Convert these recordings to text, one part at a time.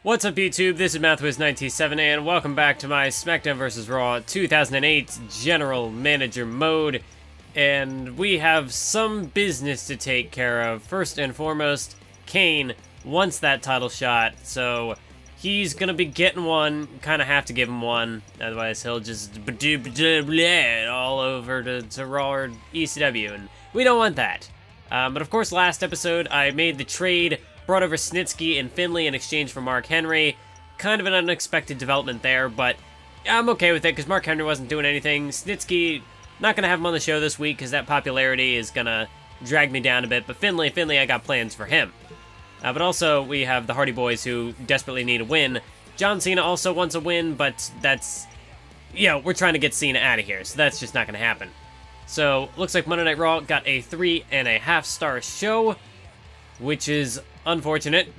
What's up, YouTube? This is MathWiz97, and welcome back to my SmackDown vs. Raw 2008 General Manager mode. And we have some business to take care of. First and foremost, Kane wants that title shot, so he's gonna be getting one. Kind of have to give him one, otherwise he'll just all over to Raw or ECW, and we don't want that. But of course, last episode I made the trade. Brought over Snitsky and Finlay in exchange for Mark Henry. Kind of an unexpected development there, but I'm okay with it because Mark Henry wasn't doing anything. Snitsky, not going to have him on the show this week because that popularity is going to drag me down a bit. But Finlay, I got plans for him. But also, we have the Hardy Boys who desperately need a win. John Cena also wants a win, but that's... we're trying to get Cena out of here, so that's just not going to happen. So, looks like Monday Night Raw got a 3.5-star show, which is unfortunate.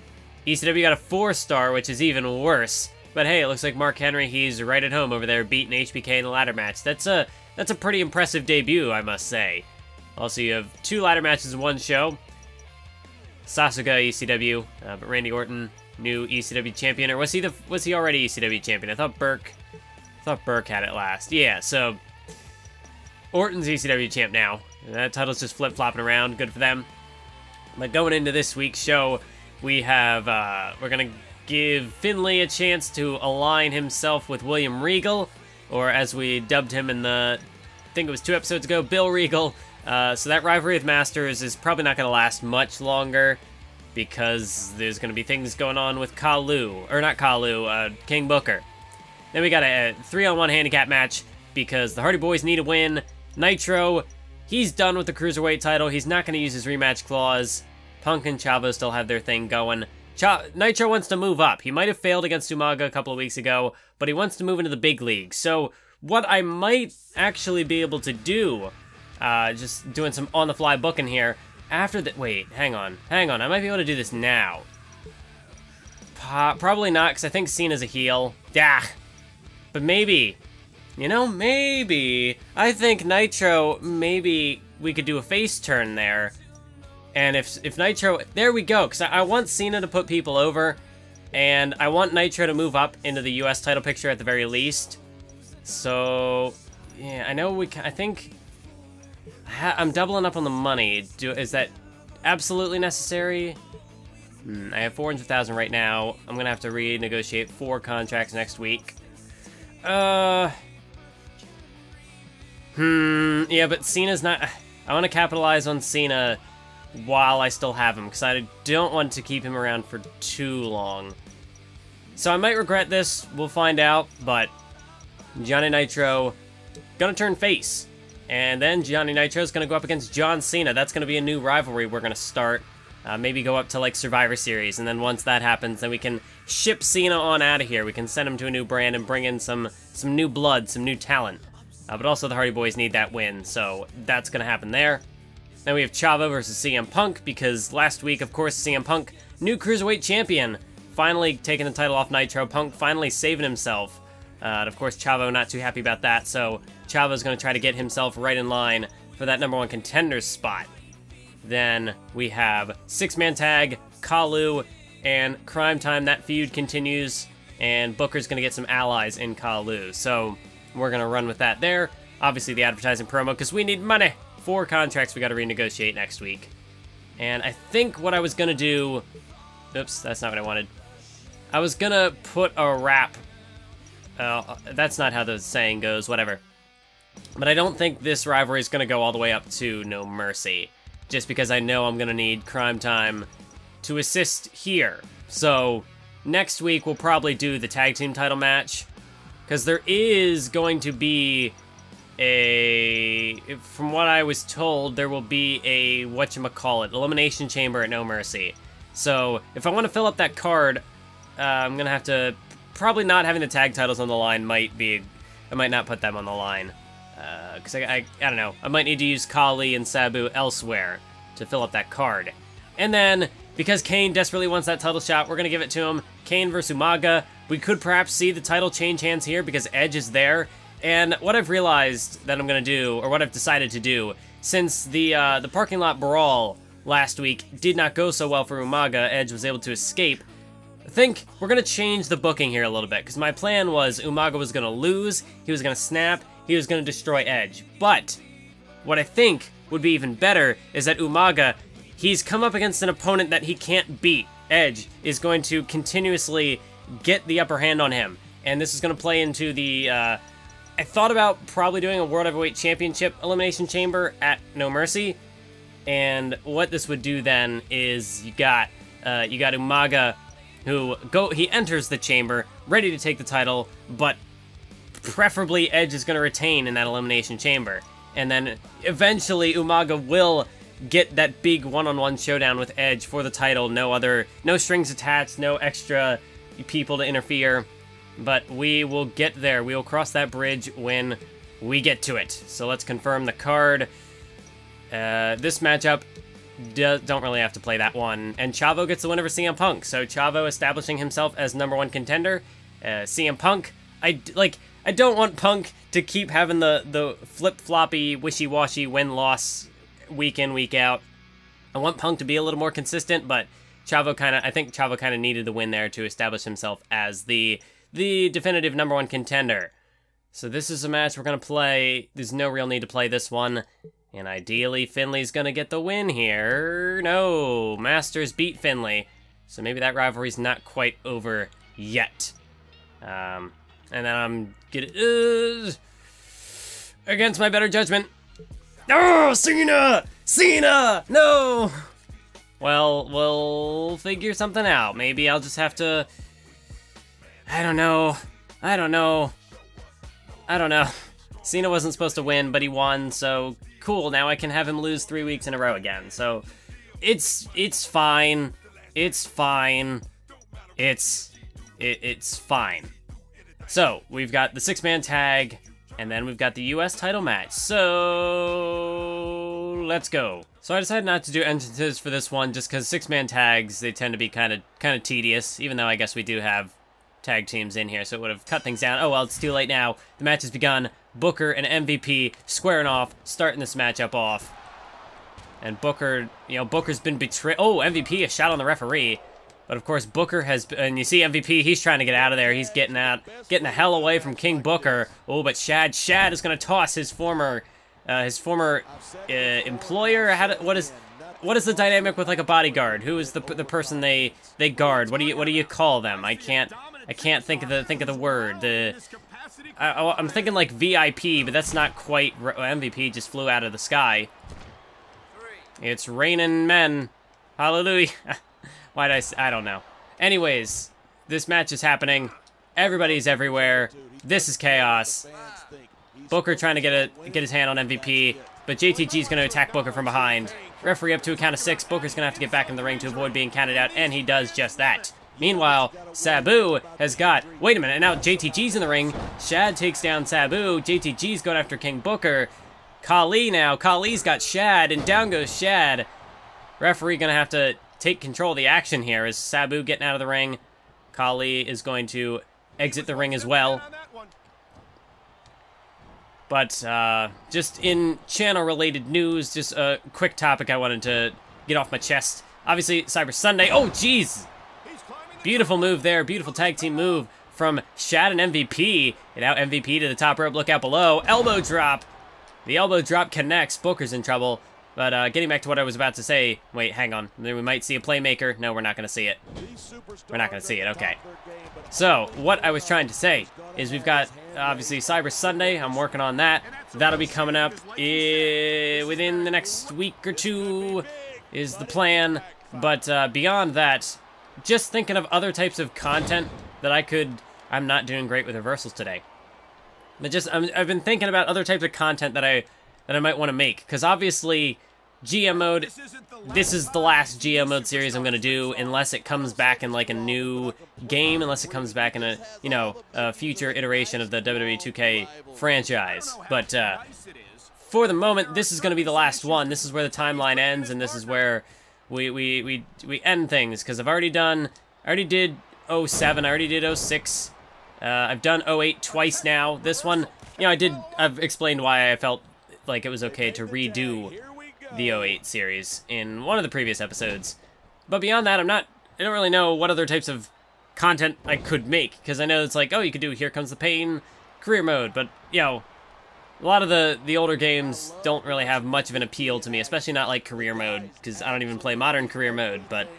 ECW got a 4-star, which is even worse. But hey, it looks like Mark Henry, he's right at home over there, beating HBK in a ladder match. That's a pretty impressive debut, I must say. Also, you have 2 ladder matches in one show. Sasuga, ECW, but Randy Orton, new ECW champion. Or was he already ECW champion? I thought Burke had it last. Yeah, so Orton's ECW champ now. That title's just flip-flopping around. Good for them. But going into this week's show, we have, we're going to give Finlay a chance to align himself with William Regal, or as we dubbed him in the, I think it was 2 episodes ago, Bill Regal. So that rivalry with Masters is probably not going to last much longer, because there's going to be things going on with King Booker. Then we got a 3-on-1 handicap match, because the Hardy Boys need a win. Nitro, he's done with the Cruiserweight title. He's not going to use his rematch clause. Punk and Chavo still have their thing going. Nitro wants to move up. He might have failed against Umaga a couple of weeks ago, but he wants to move into the big league. So what I might actually be able to do, just doing some on-the-fly booking here, after the... Wait, hang on. I might be able to do this now. Probably not, because I think Cena's a heel. But maybe... maybe. I think Nitro, maybe we could do a face turn there. And if Nitro... There we go, because I want Cena to put people over. And I want Nitro to move up into the US title picture at the very least. So, yeah, I know I think... I'm doubling up on the money. Is that absolutely necessary? I have 400,000 right now. I'm going to have to renegotiate 4 contracts next week. Yeah, but Cena's not... I want to capitalize on Cena while I still have him, because I don't want to keep him around for too long. So I might regret this, we'll find out, but Johnny Nitro gonna turn face. And then Johnny Nitro's gonna go up against John Cena. That's gonna be a new rivalry we're gonna start. Maybe go up to, like, Survivor Series, and then once that happens, then we can ship Cena on out of here. We can send him to a new brand and bring in some new blood, some new talent. But also the Hardy Boys need that win, so that's gonna happen there. Then we have Chavo versus CM Punk, because last week, of course, CM Punk, new Cruiserweight champion, finally taking the title off Nitro. Punk finally saving himself. And of course, Chavo not too happy about that, so Chavo's going to try to get himself right in line for that #1 contender spot. Then we have 6-man tag, Kalu, and Crime Time. That feud continues, and Booker's going to get some allies in Kalu. So we're going to run with that there. Obviously, the advertising promo, because we need money. 4 contracts we got to renegotiate next week. And I think what I was going to do... Oops, that's not what I wanted. I was going to put a wrap... that's not how the saying goes, whatever. But I don't think this rivalry is going to go all the way up to No Mercy. Just because I know I'm going to need Crime Time to assist here. So, next week we'll probably do the tag team title match. Because there is going to be... from what I was told, there will be a, Elimination Chamber at No Mercy. So, if I want to fill up that card, I'm gonna have to, probably not having the tag titles on the line I might not put them on the line. Because I don't know, I might need to use Kali and Sabu elsewhere to fill up that card. And then, because Kane desperately wants that title shot, we're gonna give it to him. Kane versus Umaga. We could perhaps see the title change hands here because Edge is there. And what I've realized that I'm going to do, or what I've decided to do, since the parking lot brawl last week did not go so well for Umaga, Edge was able to escape, think we're going to change the booking here a little bit, because my plan was Umaga was going to lose, he was going to snap, he was going to destroy Edge. But what I think would be even better is that Umaga, he's come up against an opponent that he can't beat. Edge is going to continuously get the upper hand on him. And this is going to play into the, I thought about probably doing a World Heavyweight Championship Elimination Chamber at No Mercy. And what this would do then is you got Umaga, who he enters the chamber ready to take the title, but preferably Edge is going to retain in that Elimination Chamber. And then eventually Umaga will get that big one-on-one showdown with Edge for the title. No strings attached, no extra people to interfere. But we will get there. We will cross that bridge when we get to it. So let's confirm the card. This matchup, don't really have to play that one. And Chavo gets the win over CM Punk. So Chavo establishing himself as #1 contender. CM Punk, I don't want Punk to keep having the flip-floppy, wishy-washy win-loss week in, week out. I want Punk to be a little more consistent, but I think Chavo kind of needed the win there to establish himself as the definitive #1 contender. So this is a match we're going to play. There's no real need to play this one. And ideally, Finley's going to get the win here. No, Masters beat Finley. So maybe that rivalry's not quite over yet. And then I'm getting... against my better judgment. Oh, Cena! Cena! No! Well, we'll figure something out. Maybe I'll just have to... I don't know. Cena wasn't supposed to win, but he won, so cool. Now I can have him lose 3 weeks in a row again. So it's fine. It's fine. It's fine. So we've got the 6-man tag, and then we've got the US title match. So let's go. So I decided not to do entrances for this one, just because 6-man tags, they tend to be kind of tedious, even though I guess we do have tag teams in here, so it would have cut things down. Oh well, it's too late now. The match has begun. Booker and MVP squaring off, starting this matchup off. And Booker, Booker's been betrayed. Oh, MVP, a shot on the referee. But of course, Booker has, and you see MVP, he's trying to get out of there. He's getting the hell away from King Booker. Oh, but Shad is going to toss his former employer. What is the dynamic with like a bodyguard? Who is the person they guard? What do you call them? I can't think of the word. I'm thinking like VIP, but that's not quite. MVP just flew out of the sky. It's raining men. Hallelujah. Why did I don't know. Anyways, this match is happening. Everybody's everywhere. This is chaos. Booker trying to get his hand on MVP, but JTG's going to attack Booker from behind. Referee up to a count of 6. Booker's going to have to get back in the ring to avoid being counted out, and he does just that. Meanwhile, Sabu has got... Wait a minute, now JTG's in the ring. Shad takes down Sabu. JTG's going after King Booker. Khali now. Khali's got Shad, and down goes Shad. Referee going to have to take control of the action here. Is Sabu getting out of the ring? Khali is going to exit the ring as well. But just in channel-related news, just a quick topic I wanted to get off my chest. Obviously, Cyber Sunday. Oh, jeez! Beautiful move there. Beautiful tag team move from Shad and MVP. And out MVP to the top rope. Look out below. Elbow drop. The elbow drop connects. Booker's in trouble. But getting back to what I was about to say. Wait, hang on. We might see a playmaker. No, we're not going to see it. We're not going to see it. Okay. So, what I was trying to say is we've got, obviously, Cyber Sunday. I'm working on that. That'll be coming up within the next week or two is the plan. But beyond that, just thinking of other types of content that I'm not doing great with reversals today. But just, I've been thinking about other types of content that I might want to make. Because obviously, GM mode, this is the last GM mode series I'm going to do, unless it comes back in like a new game, unless it comes back in a, a future iteration of the WWE 2K franchise. But for the moment, this is going to be the last one. This is where the timeline ends, and this is where we end things. Because I already did 07, I already did 06. I've done 08 twice now. This one, I've explained why I felt like it was okay to redo the 08 series in one of the previous episodes. But beyond that, I don't really know what other types of content I could make, because I know it's like, oh, you could do Here Comes the Pain career mode, but, you know, a lot of the older games don't really have much of an appeal to me, especially not like career mode, because I don't even play modern career mode, but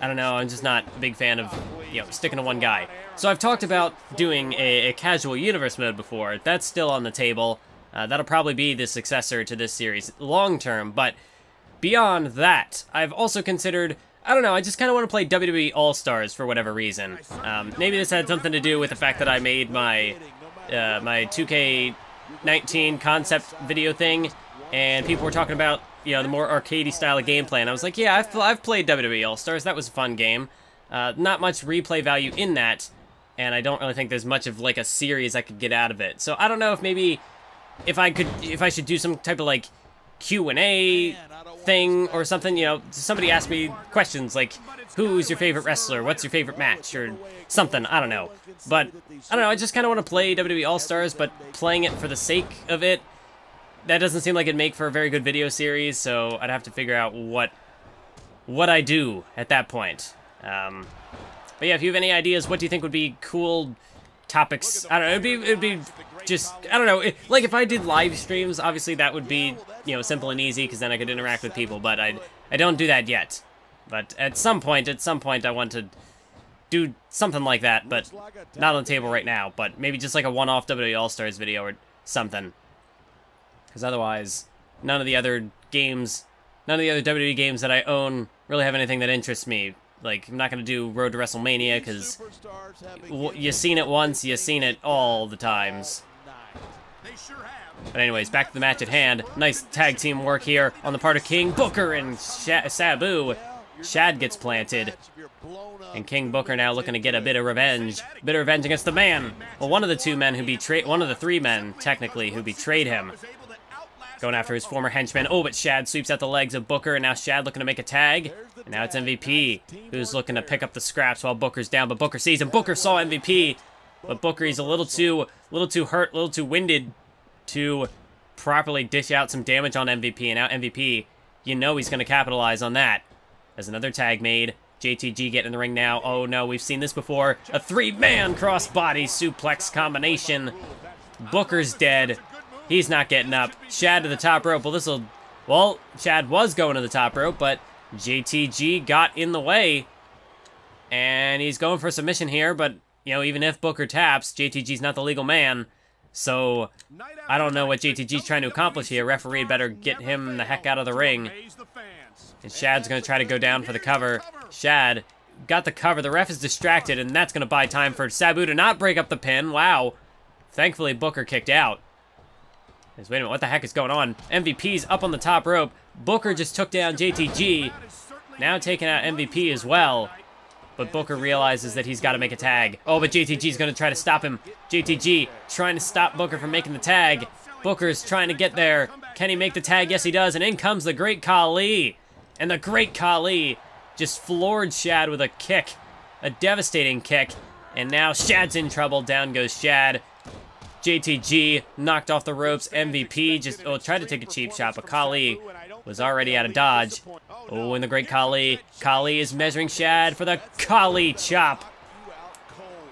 I don't know, I'm just not a big fan of, you know, sticking to one guy. So I've talked about doing a casual universe mode before. That's still on the table. That'll probably be the successor to this series long term, but beyond that, I've also considered, I don't know, I just kind of want to play WWE All-Stars for whatever reason. Maybe this had something to do with the fact that I made my, my 2K19 concept video thing, and people were talking about, you know, the more arcadey style of gameplay, and I was like, yeah, I've played WWE All-Stars, that was a fun game. Not much replay value in that, and I don't really think there's much of, like, a series I could get out of it. So I don't know if maybe, if I should do some type of, like, Q&A thing or something, you know, somebody asked me questions like, who's your favorite wrestler, what's your favorite match, or something, I don't know. But, I don't know, I just kind of want to play WWE All-Stars, but playing it for the sake of it, that doesn't seem like it'd make for a very good video series, so I'd have to figure out what I do at that point. But yeah, if you have any ideas, what do you think would be cool topics? I don't know, it'd be just, I don't know, like if I did live streams, obviously that would be, you know, simple and easy, because then I could interact with people, but I don't do that yet. But at some point, I want to do something like that, but not on the table right now, but maybe just like a one-off WWE All-Stars video or something. Because otherwise, none of the other WWE games that I own really have anything that interests me. Like, I'm not going to do Road to WrestleMania, because you've seen it once, you've seen it all the times. But anyways, back to the match at hand. Nice tag team work here on the part of King Booker and Sabu. Shad gets planted. And King Booker now looking to get a bit of revenge. A bit of revenge against the man. Well, one of the two men who betrayed, one of the three men, technically, who betrayed him. Going after his former henchman. Oh, but Shad sweeps out the legs of Booker, and now Shad looking to make a tag. And now it's MVP, who's looking to pick up the scraps while Booker's down, but Booker sees him. Booker saw MVP, but Booker, he's a little too hurt, a little too winded to properly dish out some damage on MVP. And now MVP, you know he's going to capitalize on that. There's another tag made. JTG getting in the ring now. Oh no, we've seen this before. A three-man crossbody suplex combination. Booker's dead. He's not getting up. Shad to the top rope. Well, Shad was going to the top rope, but JTG got in the way. And he's going for a submission here, but, you know, even if Booker taps, JTG's not the legal man. So, I don't know what JTG's trying to accomplish here. Referee better get him the heck out of the ring. And Shad's going to try to go down for the cover. Shad got the cover. The ref is distracted, and that's going to buy time for Sabu to not break up the pin. Wow. Thankfully, Booker kicked out. Wait a minute, what the heck is going on? MVP's up on the top rope. Booker just took down JTG. Now taking out MVP as well. But Booker realizes that he's got to make a tag. Oh, but JTG's going to try to stop him. JTG trying to stop Booker from making the tag. Booker's trying to get there. Can he make the tag? Yes, he does. And in comes the Great Khali. And the Great Khali just floored Shad with a kick. A devastating kick. And now Shad's in trouble. Down goes Shad. JTG knocked off the ropes. MVP just tried to take a cheap shot, but Khali was already out of dodge. Oh, and the Great Khali. Khali is measuring Shad for the Khali chop.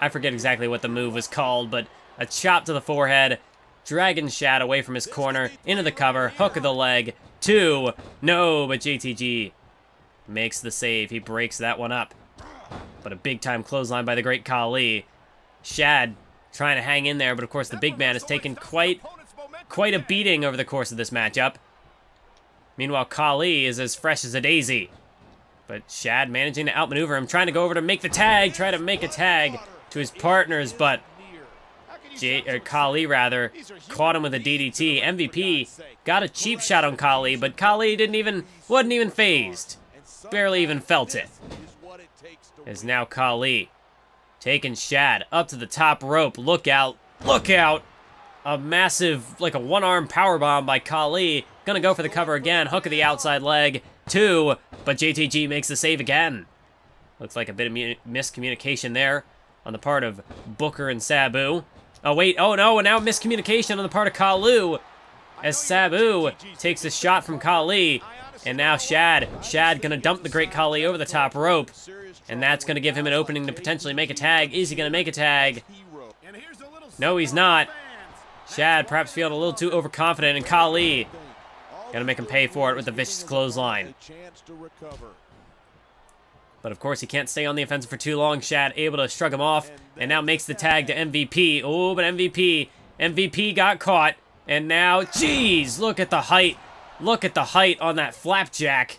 I forget exactly what the move was called, but a chop to the forehead, dragging Shad away from his corner, into the cover, hook of the leg, 2. No, but JTG makes the save. He breaks that one up. But a big-time clothesline by the Great Khali. Shad trying to hang in there, but of course the big man has taken quite a beating over the course of this matchup. Meanwhile, Khali is as fresh as a daisy. But Shad managing to outmaneuver him, trying to go over to make the tag, try to make a tag to his partners, but Khali rather caught him with a DDT. MVP got a cheap shot on Khali, but Khali wasn't even phased. Barely even felt it. As now Khali taking Shad up to the top rope. Look out. Look out. A massive, like a one-arm powerbomb by Khali. Gonna go for the cover again. Hook of the outside leg. 2. But JTG makes the save again. Looks like a bit of miscommunication there on the part of Booker and Sabu. Oh, wait. Oh, no. And now miscommunication on the part of Khali. As Sabu takes a shot from Khali. And now Shad gonna dump the Great Khali over the top rope. And that's gonna give him an opening to potentially make a tag. Is he gonna make a tag? No, he's not. Shad perhaps feeling a little too overconfident, and Khali gonna make him pay for it with the vicious clothesline. But of course, he can't stay on the offensive for too long. Shad able to shrug him off, and now makes the tag to MVP. Oh, but MVP got caught, and now, geez, look at the height. Look at the height on that flapjack.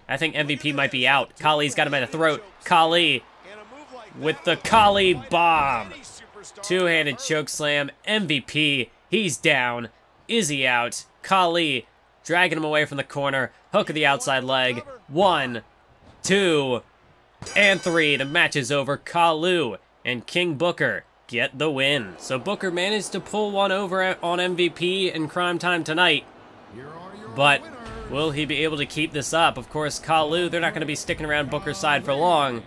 I think MVP might be out. Khali's got him by the throat. Khali with the Khali bomb. Two-handed chokeslam. MVP, he's down. Is he out? Khali dragging him away from the corner. Hook of the outside leg. 1, 2, and 3. The match is over. Kalu and King Booker get the win. So Booker managed to pull one over on MVP in Crime Time tonight. But will he be able to keep this up? Of course, Kalu, they're not going to be sticking around Booker's side for long.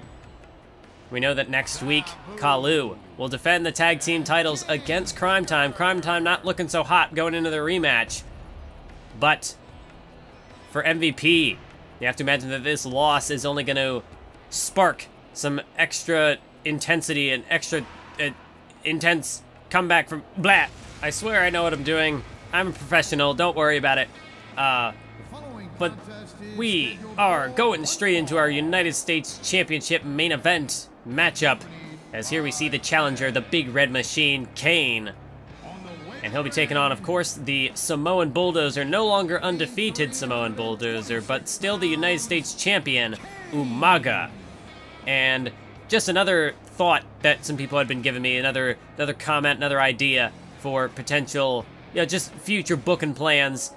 We know that next week, Kalu will defend the tag team titles against Crime Time. Crime Time not looking so hot going into the rematch. But for MVP, you have to imagine that this loss is only going to spark some extra intensity and extra intense comeback from blah. I swear I know what I'm doing. I'm a professional. Don't worry about it. But we are going straight into our United States Championship main event matchup, as here we see the challenger, the Big Red Machine, Kane. And he'll be taking on, of course, the Samoan Bulldozer, no longer undefeated Samoan Bulldozer, but still the United States Champion, Umaga. And just another thought that some people had been giving me, another comment, another idea for potential, just future booking plans,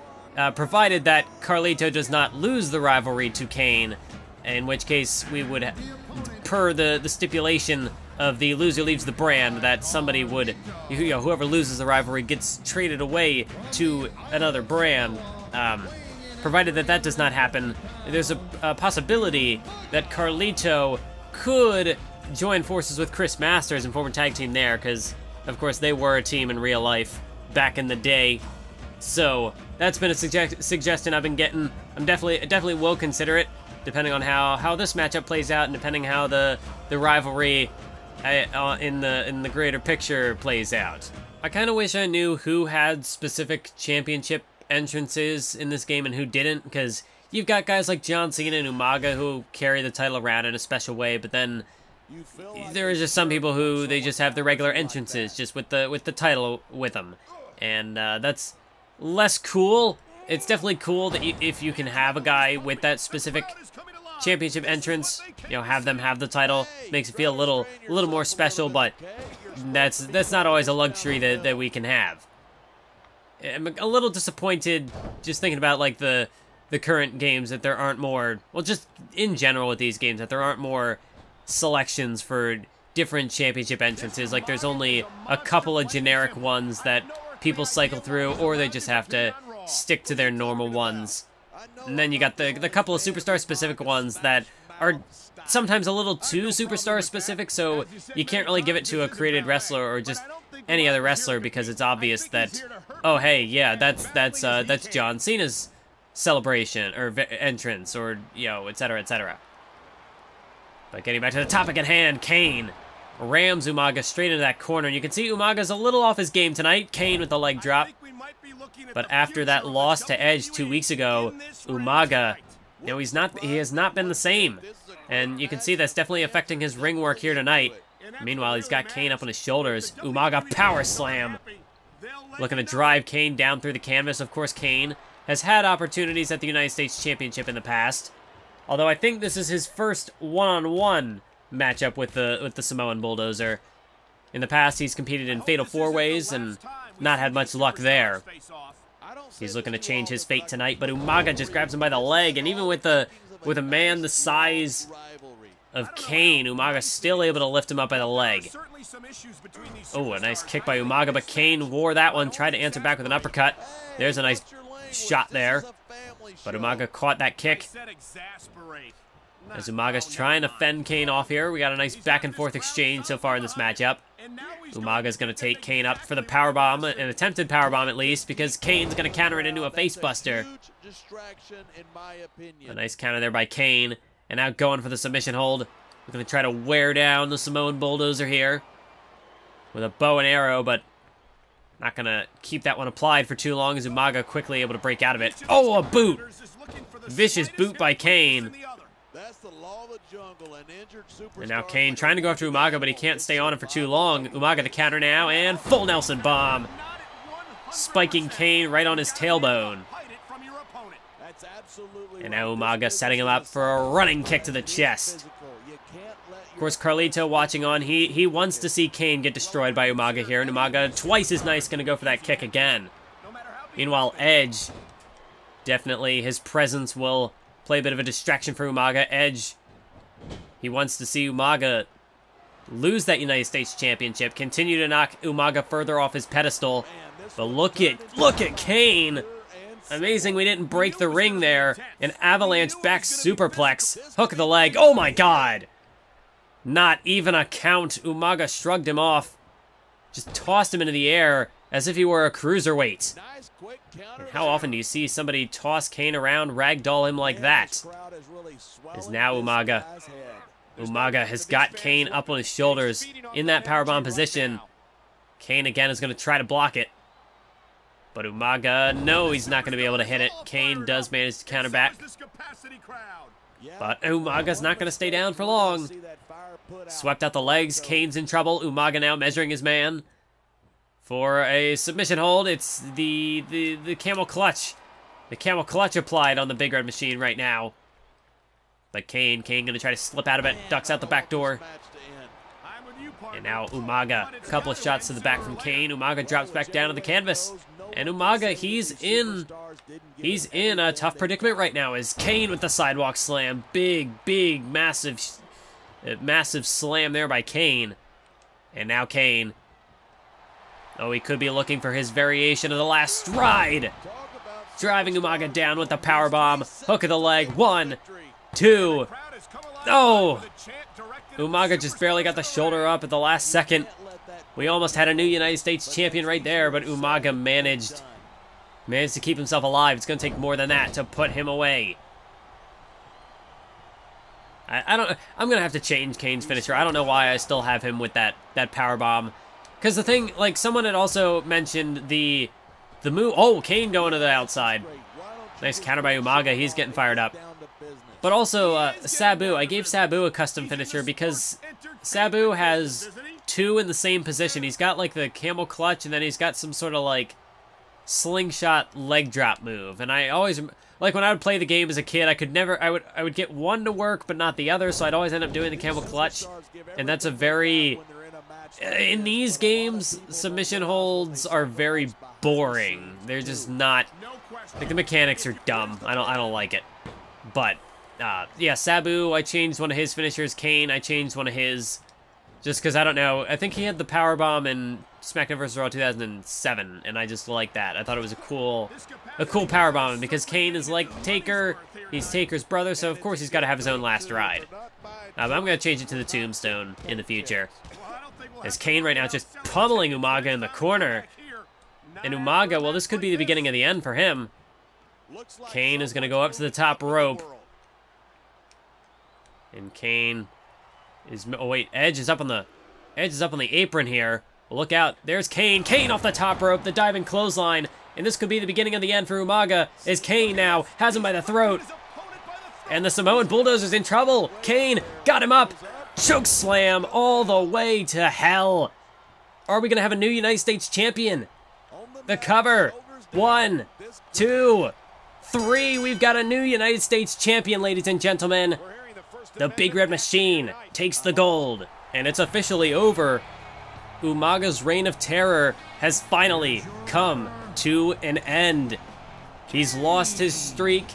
provided that Carlito does not lose the rivalry to Kane, in which case we would, per the stipulation of the loser leaves the brand, that somebody would, whoever loses the rivalry gets traded away to another brand. Provided that does not happen, there's a possibility that Carlito could join forces with Chris Masters and form a tag team there, because, of course, they were a team in real life back in the day. So that's been a suggestion I've been getting. I'm definitely will consider it, depending on how this matchup plays out, and depending how the rivalry in the greater picture plays out. I kind of wish I knew who had specific championship entrances in this game and who didn't, because you've got guys like John Cena and Umaga who carry the title around in a special way, but then there are just some people who they just have the regular entrances, just with the title with them, and that's less cool. It's definitely cool that if you can have a guy with that specific championship entrance, have them have the title, makes it feel a little more special, but that's not always a luxury that we can have. I'm a little disappointed just thinking about like the current games that there aren't more, well, just in general with these games, that there aren't more selections for different championship entrances. Like there's only a couple of generic ones that people cycle through, or they just have to stick to their normal ones. And then you got the couple of superstar specific ones that are sometimes a little too superstar specific, so you can't really give it to a created wrestler or just any other wrestler, because it's obvious that, oh hey, yeah, that's John Cena's celebration or entrance, or etc., etc. But getting back to the topic at hand, Kane rams Umaga straight into that corner, and you can see Umaga's a little off his game tonight. Kane with the leg drop. But after that loss to Edge 2 weeks ago, Umaga, he has not been the same. And you can see that's definitely affecting his ring work here tonight. Meanwhile, he's got Kane up on his shoulders. Umaga power slam. Looking to drive Kane down through the canvas. Of course, Kane has had opportunities at the United States Championship in the past. Although I think this is his first one-on-one matchup with the Samoan Bulldozer. In the past, he's competed in Fatal 4-Ways and not had much luck there. He's looking to change his fate tonight, but Umaga just grabs him by the leg, and even with a man the size of Kane, Umaga's still able to lift him up by the leg. Oh, a nice kick by Umaga, but Kane wore that one, tried to answer back with an uppercut. There's a nice shot there, but Umaga caught that kick. As Umaga's trying to fend Kane off here, we got a nice back and forth exchange so far in this matchup. Umaga's going to take Kane up for the powerbomb, an attempted powerbomb at least, because Kane's going to counter it into a facebuster. distraction, in my opinion. A nice counter there by Kane. And now going for the submission hold. We're going to try to wear down the Samoan Bulldozer here with a bow and arrow, but not going to keep that one applied for too long as Umaga quickly able to break out of it. Oh, a boot! Vicious boot by Kane. And now Kane trying to go after Umaga, but he can't stay on him for too long. Umaga to counter now, and full Nelson bomb. Spiking Kane right on his tailbone. And now Umaga setting him up for a running kick to the chest. Of course, Carlito watching on. He wants to see Kane get destroyed by Umaga here, and Umaga, twice as nice, going to go for that kick again. Meanwhile, Edge, definitely his presence will play a bit of a distraction for Umaga. Edge, he wants to see Umaga lose that United States Championship, continue to knock Umaga further off his pedestal. But look at Kane. Amazing we didn't break the ring there. An avalanche back superplex. Hook of the leg. Oh my god. Not even a count. Umaga shrugged him off. Just tossed him into the air as if he were a cruiserweight. And how often do you see somebody toss Kane around, ragdoll him like that? Is now Umaga. Umaga has got Kane up on his shoulders in that powerbomb position. Kane again is going to try to block it. But Umaga, no, he's not going to be able to hit it. Kane does manage to counter back. But Umaga's not going to stay down for long. Swept out the legs. Kane's in trouble. Umaga now measuring his man for a submission hold. It's the camel clutch. The camel clutch applied on the Big Red Machine right now. But Kane going to try to slip out of it. Ducks out the back door. And now Umaga, a couple of shots to the back from Kane. Umaga drops back down to the canvas. And Umaga, he's in a tough predicament right now as Kane with the sidewalk slam. Big, massive slam there by Kane. And now Kane. Oh, he could be looking for his variation of the last stride. Driving Umaga down with the powerbomb. Hook of the leg. 1, 2. Oh! Umaga just barely got the shoulder up at the last second. We almost had a new United States champion right there, but Umaga managed to keep himself alive. It's going to take more than that to put him away. I'm going to have to change Kane's finisher. I don't know why I still have him with that powerbomb. Because the thing, like, someone had also mentioned the move. Oh, Kane going to the outside. Nice counter by Umaga. He's getting fired up. But also, Sabu. I gave Sabu a custom finisher because Sabu has 2 in the same position. He's got, like, the camel clutch, and then he's got some sort of, like, slingshot leg drop move. And I always, like, when I would play the game as a kid, I would get one to work, but not the other, so I'd always end up doing the camel clutch. And that's a very, in these games, submission holds are very boring. They're just not, like, the mechanics are dumb. I don't like it. But, yeah, Sabu, I changed one of his finishers. Kane, I changed one of his. Just because, I don't know, I think he had the powerbomb in SmackDown vs. Raw 2007, and I just like that. I thought it was a cool powerbomb, because Kane is like Taker, he's Taker's brother, so of course he's got to have his own last ride. But I'm going to change it to the Tombstone in the future. As Kane right now is just pummeling Umaga in the corner. And Umaga, well, this could be the beginning of the end for him. Kane is going to go up to the top rope. And Kane is, oh wait, Edge is up on the apron here. Look out, there's Kane. Kane off the top rope, the diving clothesline. And this could be the beginning of the end for Umaga, as Kane now has him by the throat. And the Samoan Bulldozer's in trouble. Kane got him up. Choke slam all the way to hell. Are we going to have a new United States champion? The cover. 1, 2, 3. We've got a new United States champion, ladies and gentlemen. The Big Red Machine takes the gold. And it's officially over. Umaga's reign of terror has finally come to an end. He's lost his streak.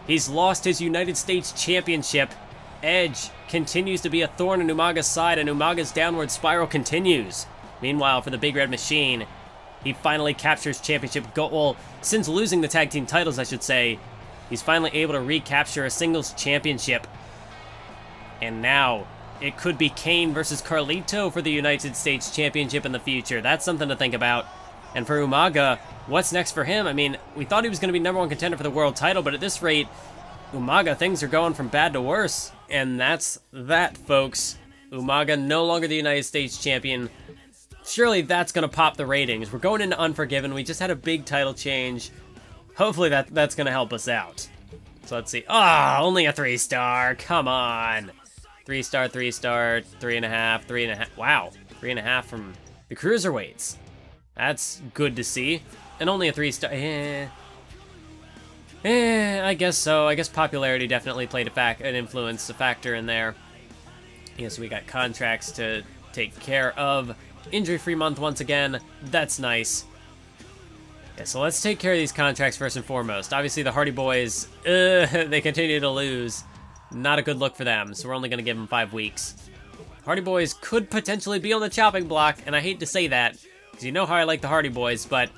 He's lost his United States Championship. Edge continues to be a thorn in Umaga's side, and Umaga's downward spiral continues. Meanwhile, for the Big Red Machine, he finally captures championship gold. Well, since losing the tag team titles, I should say, he's finally able to recapture a singles championship. And now, it could be Kane versus Carlito for the United States Championship in the future. That's something to think about. And for Umaga, what's next for him? I mean, we thought he was going to be #1 contender for the world title, but at this rate, Umaga, things are going from bad to worse. And that's that, folks. Umaga no longer the United States champion. Surely that's going to pop the ratings. We're going into Unforgiven. We just had a big title change. Hopefully that's going to help us out. So let's see. Ah, only a 3-star. Come on. 3-star, 3-star, 3.5, 3.5. Wow. 3.5 from the cruiserweights. That's good to see. And only a 3-star. I guess so. I guess popularity definitely played an influence, a factor in there. Yes, we got contracts to take care of. Injury-free month once again. That's nice. Yeah, so let's take care of these contracts first and foremost. Obviously, the Hardy Boys, they continue to lose. Not a good look for them, so we're only going to give them 5 weeks. Hardy Boys could potentially be on the chopping block, and I hate to say that, because you know how I like the Hardy Boys, but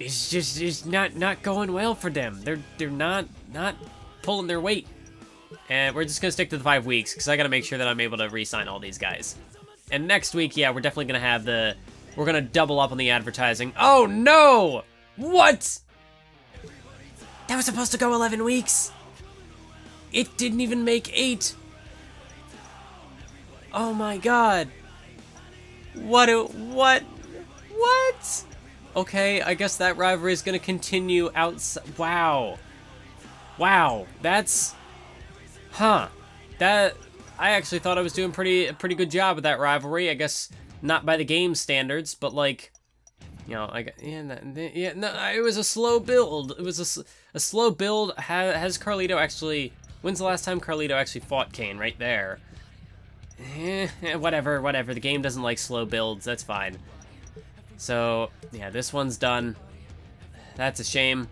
it's not going well for them. They're not pulling their weight. And we're just going to stick to the 5 weeks, because I got to make sure that I'm able to re-sign all these guys. And next week, yeah, we're definitely going to have we're going to double up on the advertising. Oh, no! What? That was supposed to go 11 weeks. It didn't even make 8. Oh, my God. What? Okay, I guess that rivalry is going to continue outside. Wow. Wow, that's... Huh. I actually thought I was doing a pretty good job with that rivalry. I guess not by the game standards, but like, you know, it was a slow build. It was a slow build. Has Carlito actually? When's the last time Carlito actually fought Kane? Right there. Whatever. The game doesn't like slow builds. That's fine. So yeah, this one's done. That's a shame,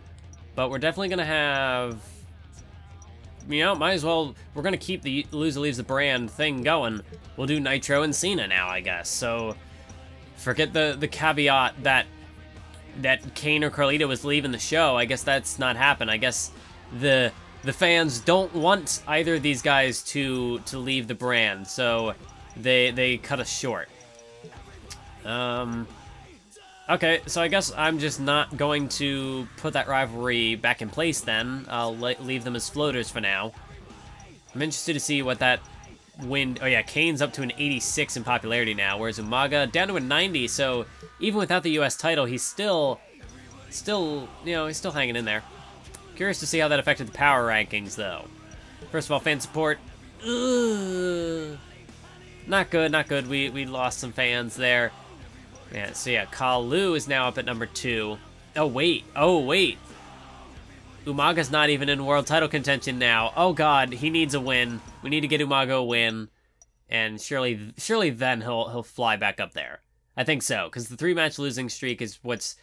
but we're definitely gonna have. You know, might as well, we're going to keep the Loser Leaves the Brand thing going. We'll do Nitro and Cena now, I guess. So, forget the caveat that Kane or Carlito was leaving the show. I guess that's not happened. I guess the fans don't want either of these guys to leave the brand. So, they cut us short. Okay, so I guess I'm just not going to put that rivalry back in place then. I'll leave them as floaters for now. I'm interested to see what that win... Oh yeah, Kane's up to an 86 in popularity now, whereas Umaga down to a 90, so even without the US title, he's still, you know, he's still hanging in there. Curious to see how that affected the power rankings, though. First of all, fan support. Ugh. Not good. We lost some fans there. Yeah, so yeah, Kalu is now up at number 2. Oh, wait. Umaga's not even in world title contention now. Oh, God, he needs a win. We need to get Umaga a win. And surely then he'll fly back up there. I think so, because the 3-match losing streak is what's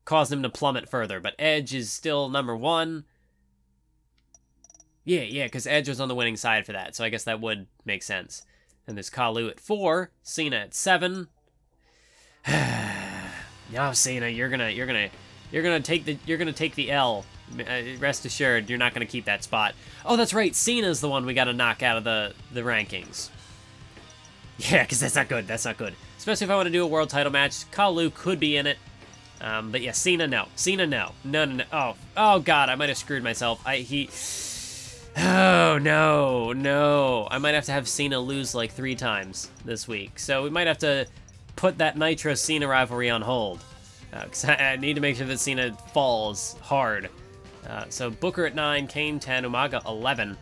caused him to plummet further. But Edge is still number 1. Yeah, because Edge was on the winning side for that, so I guess that would make sense. And there's Kalu at 4, Cena at 7. No, Cena, you're gonna take the L. Rest assured, you're not gonna keep that spot. Oh, that's right, Cena's the one we gotta knock out of the rankings. Yeah, because that's not good. Especially if I want to do a world title match. Kalu could be in it. But yeah, Cena, no. No. Oh God, I might have screwed myself. Oh, no. I might have to have Cena lose like 3 times this week. So we might have to put that Nitro Cena rivalry on hold. Because I need to make sure that Cena falls hard. So Booker at 9, Kane 10, Umaga 11,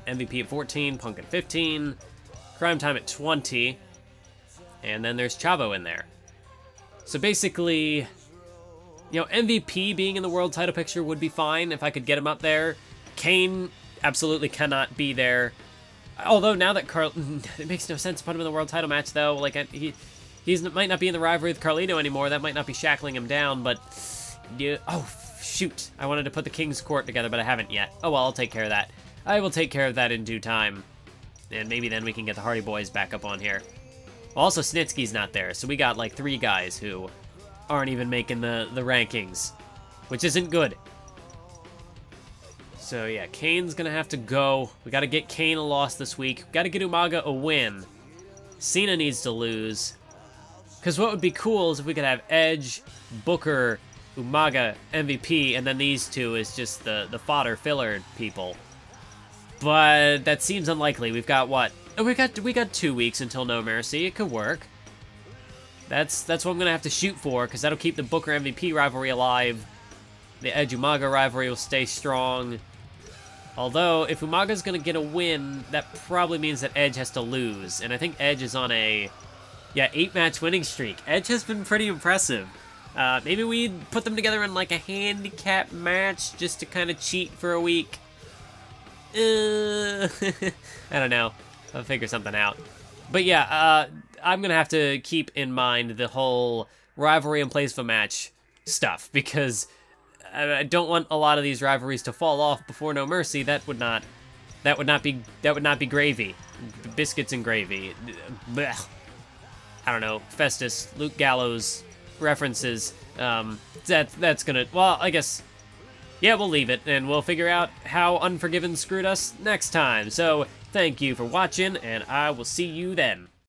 MVP at 14, Punk at 15, Crime Time at 20, and then there's Chavo in there. So basically, you know, MVP being in the world title picture would be fine if I could get him up there. Kane absolutely cannot be there. Although now that it makes no sense to put him in the world title match though. Like he might not be in the rivalry with Carlito anymore. That might not be shackling him down, but yeah. Oh shoot! I wanted to put the King's Court together, but I haven't yet. Oh well, I'll take care of that. I will take care of that in due time, and maybe then we can get the Hardy Boys back up on here. Also, Snitsky's not there, so we got like 3 guys who aren't even making the rankings, which isn't good. So yeah, Kane's gonna have to go. We gotta get Kane a loss this week. We gotta get Umaga a win. Cena needs to lose. Because what would be cool is if we could have Edge, Booker, Umaga, MVP, and then these two is just the fodder filler people. But that seems unlikely. We've got what? Oh, we got 2 weeks until No Mercy. It could work. That's what I'm gonna have to shoot for, because that'll keep the Booker MVP rivalry alive. The Edge Umaga rivalry will stay strong. Although, if Umaga's gonna get a win, that probably means that Edge has to lose. And I think Edge is on a 8-match winning streak. Edge has been pretty impressive. Maybe we put them together in like a handicap match just to kind of cheat for a week. I don't know. I'll figure something out. But yeah, I'm gonna have to keep in mind the whole rivalry in place of a match stuff, because I don't want a lot of these rivalries to fall off before No Mercy. That would not be gravy. Biscuits and gravy. Blech. I don't know. Festus, Luke Gallows references. That's gonna, well, I guess, yeah, we'll leave it, and we'll figure out how Unforgiven screwed us next time. So, thank you for watching, and I will see you then.